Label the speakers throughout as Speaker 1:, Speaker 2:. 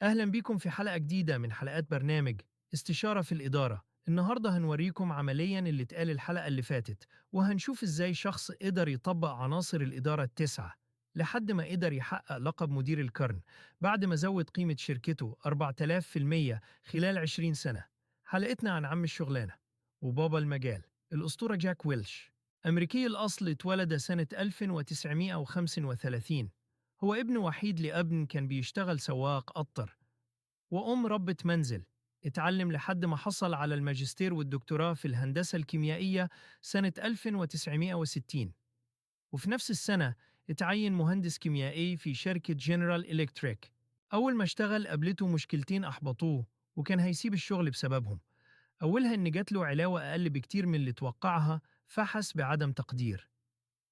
Speaker 1: أهلا بيكم في حلقة جديدة من حلقات برنامج استشارة في الإدارة. النهاردة هنوريكم عمليا اللي اتقال الحلقة اللي فاتت، وهنشوف إزاي شخص قدر يطبق عناصر الإدارة التسعة لحد ما قدر يحقق لقب مدير القرن بعد ما زود قيمة شركته 4000% خلال 20 سنة. حلقتنا عن عم الشغلانة وبابا المجال، الأسطورة جاك ويلش. أمريكي الأصل، اتولد سنة 1935. هو ابن وحيد لأب كان بيشتغل سواق قطر وأم ربة منزل. اتعلم لحد ما حصل على الماجستير والدكتوراه في الهندسة الكيميائية سنة 1960، وفي نفس السنة اتعين مهندس كيميائي في شركة جنرال إلكتريك. أول ما اشتغل قابلته مشكلتين أحبطوه، وكان هيسيب الشغل بسببهم. أولها إن جات له علاوة أقل بكتير من اللي توقعها، فحس بعدم تقدير.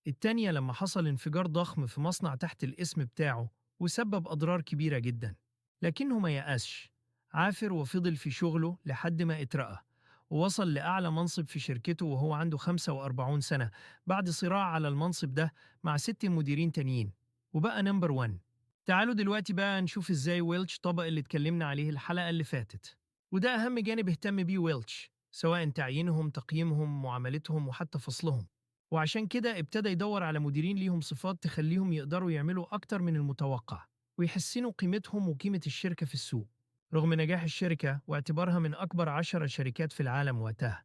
Speaker 1: التانية لما حصل انفجار ضخم في مصنع تحت الاسم بتاعه وسبب أضرار كبيرة جدا، لكنه ما يأسش، عافر وفضل في شغله لحد ما اترقى ووصل لأعلى منصب في شركته وهو عنده 45 سنة، بعد صراع على المنصب ده مع 6 مديرين تانيين، وبقى نمبر 1. تعالوا دلوقتي بقى نشوف ازاي ويلتش طبق اللي اتكلمنا عليه الحلقة اللي فاتت، وده أهم جانب اهتم بيه ويلتش، سواء تعيينهم، تقييمهم، معاملتهم، وحتى فصلهم. وعشان كده ابتدى يدور على مديرين ليهم صفات تخليهم يقدروا يعملوا أكتر من المتوقع ويحسنوا قيمتهم وقيمة الشركة في السوق. رغم نجاح الشركة واعتبارها من أكبر 10 شركات في العالم وقتها،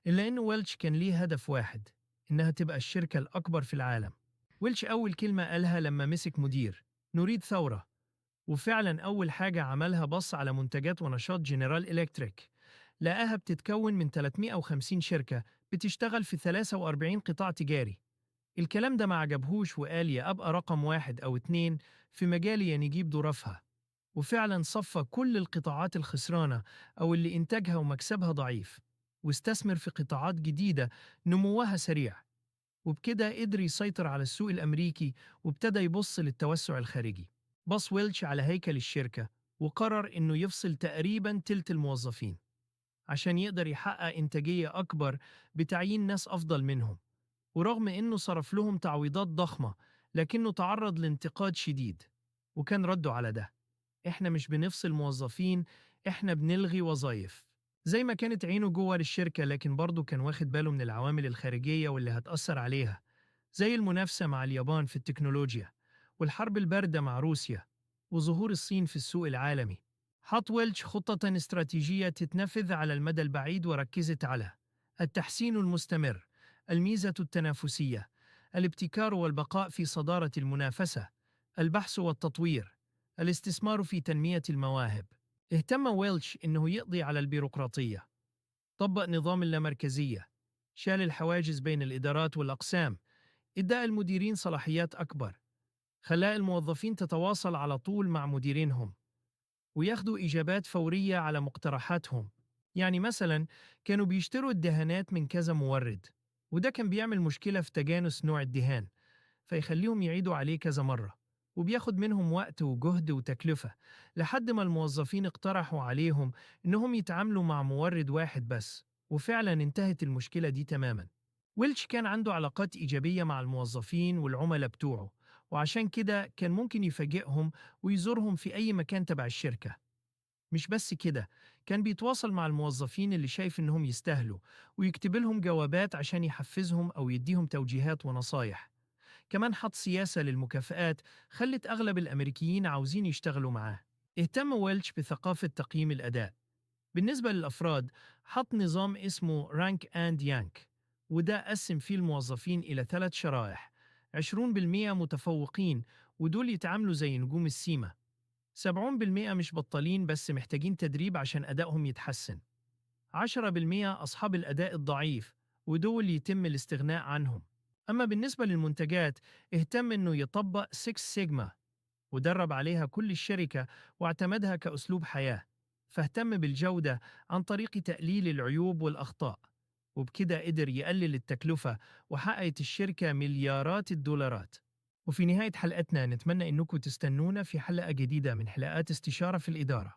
Speaker 1: إلا أن ويلتش كان ليه هدف واحد: إنها تبقى الشركة الأكبر في العالم. ويلتش أول كلمة قالها لما مسك مدير: نريد ثورة. وفعلا أول حاجة عملها بص على منتجات ونشاط جنرال إلكتريك، لقاها بتتكون من 350 شركة بتشتغل في 43 قطاع تجاري. الكلام ده ما عجبهوش وقال: يا أبقى رقم 1 أو 2 في مجالي يا نجيب ظرفها. وفعلا صفى كل القطاعات الخسرانة أو اللي إنتاجها ومكسبها ضعيف، واستثمر في قطاعات جديدة نموها سريع. وبكده قدر يسيطر على السوق الأمريكي وابتدى يبص للتوسع الخارجي. بص ويلش على هيكل الشركة وقرر إنه يفصل تقريباً تلت الموظفين عشان يقدر يحقق إنتاجية أكبر بتعيين ناس أفضل منهم. ورغم إنه صرف لهم تعويضات ضخمة، لكنه تعرض لانتقاد شديد، وكان رده على ده: إحنا مش بنفصل موظفين، إحنا بنلغي وظائف. زي ما كانت عينه جوه للشركة، لكن برضه كان واخد باله من العوامل الخارجية واللي هتأثر عليها، زي المنافسة مع اليابان في التكنولوجيا، والحرب الباردة مع روسيا، وظهور الصين في السوق العالمي. حط ويلتش خطة استراتيجية تتنفذ على المدى البعيد، وركزت على التحسين المستمر، الميزة التنافسية، الابتكار والبقاء في صدارة المنافسة، البحث والتطوير، الاستثمار في تنمية المواهب. اهتم ويلتش إنه يقضي على البيروقراطية، طبق نظام اللامركزية، شال الحواجز بين الإدارات والأقسام، إدى المديرين صلاحيات أكبر، خلى الموظفين تتواصل على طول مع مديرينهم وياخدوا إجابات فورية على مقترحاتهم. يعني مثلا كانوا بيشتروا الدهانات من كذا مورد، وده كان بيعمل مشكلة في تجانس نوع الدهان، فيخليهم يعيدوا عليه كذا مرة، وبياخد منهم وقت وجهد وتكلفة، لحد ما الموظفين اقترحوا عليهم إنهم يتعاملوا مع مورد واحد بس، وفعلا انتهت المشكلة دي تماما. ويلش كان عنده علاقات إيجابية مع الموظفين والعملاء بتوعه، وعشان كده كان ممكن يفاجئهم ويزورهم في أي مكان تبع الشركة. مش بس كده، كان بيتواصل مع الموظفين اللي شايف إنهم يستاهلوا، ويكتب لهم جوابات عشان يحفزهم أو يديهم توجيهات ونصايح. كمان حط سياسة للمكافآت خلت أغلب الأمريكيين عاوزين يشتغلوا معاه. اهتم ويلش بثقافة تقييم الأداء. بالنسبة للأفراد، حط نظام اسمه رانك أند يانك، وده قسم فيه الموظفين إلى 3 شرائح: 20% متفوقين، ودول يتعاملوا زي نجوم السيما. 70% مش بطالين بس محتاجين تدريب عشان أدائهم يتحسن. 10% أصحاب الأداء الضعيف، ودول يتم الاستغناء عنهم. أما بالنسبة للمنتجات، اهتم إنه يطبق 6 سيجما ودرب عليها كل الشركة واعتمدها كأسلوب حياة. فاهتم بالجودة عن طريق تقليل العيوب والأخطاء، وبكده قدر يقلل التكلفة وحققت الشركة مليارات الدولارات. وفي نهاية حلقتنا نتمنى إنكم تستنونا في حلقة جديدة من حلقات استشارة في الإدارة.